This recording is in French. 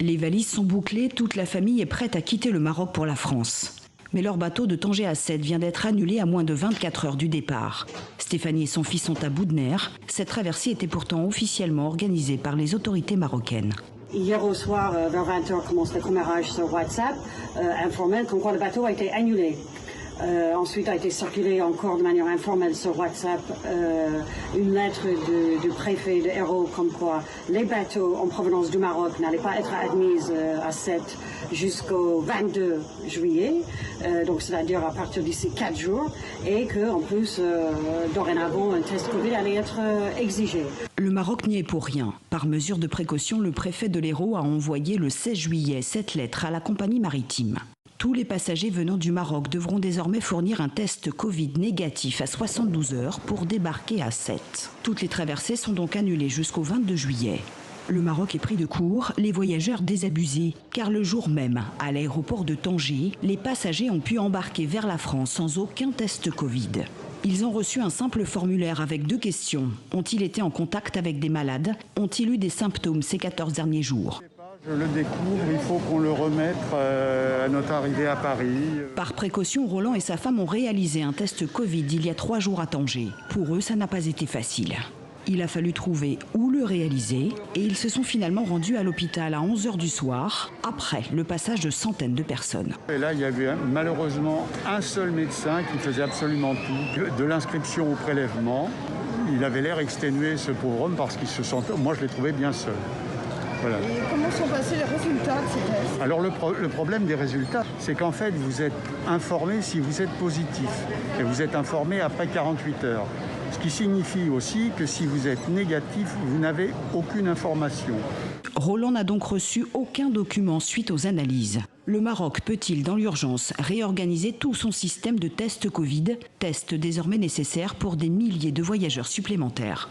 Les valises sont bouclées, toute la famille est prête à quitter le Maroc pour la France. Mais leur bateau de Tanger à Sète vient d'être annulé à moins de 24 heures du départ. Stéphanie et son fils sont à bout de nerfs. Cette traversée était pourtant officiellement organisée par les autorités marocaines. Hier au soir, vers 20h, commence le commérage sur WhatsApp, informel, comme quoi le bateau a été annulé. Ensuite a été circulé encore de manière informelle sur WhatsApp une lettre du préfet de Hérault comme quoi les bateaux en provenance du Maroc n'allaient pas être admis à Sète jusqu'au 22 juillet, donc c'est-à-dire à partir d'ici 4 jours, et qu'en plus, dorénavant, un test Covid allait être exigé. Le Maroc n'y est pour rien. Par mesure de précaution, le préfet de l'Hérault a envoyé le 16 juillet cette lettre à la compagnie maritime. Tous les passagers venant du Maroc devront désormais fournir un test Covid négatif à 72 heures pour débarquer à Sète. Toutes les traversées sont donc annulées jusqu'au 22 juillet. Le Maroc est pris de court, les voyageurs désabusés, car le jour même, à l'aéroport de Tanger, les passagers ont pu embarquer vers la France sans aucun test Covid. Ils ont reçu un simple formulaire avec 2 questions. Ont-ils été en contact avec des malades? Ont-ils eu des symptômes ces 14 derniers jours? Je le découvre, il faut qu'on le remette à notre arrivée à Paris. Par précaution, Roland et sa femme ont réalisé un test Covid il y a 3 jours à Tanger. Pour eux, ça n'a pas été facile. Il a fallu trouver où le réaliser et ils se sont finalement rendus à l'hôpital à 11h du soir, après le passage de centaines de personnes. Et là, il y avait malheureusement un seul médecin qui faisait absolument tout, de l'inscription au prélèvement. Il avait l'air exténué, ce pauvre homme, parce qu'il se sentait... Moi, je l'ai trouvé bien seul. Voilà. Et comment sont passés les résultats de ces tests? Alors le problème des résultats, c'est qu'en fait, vous êtes informé si vous êtes positif. Et vous êtes informé après 48 heures. Ce qui signifie aussi que si vous êtes négatif, vous n'avez aucune information. Roland n'a donc reçu aucun document suite aux analyses. Le Maroc peut-il, dans l'urgence, réorganiser tout son système de tests Covid, tests désormais nécessaires pour des milliers de voyageurs supplémentaires?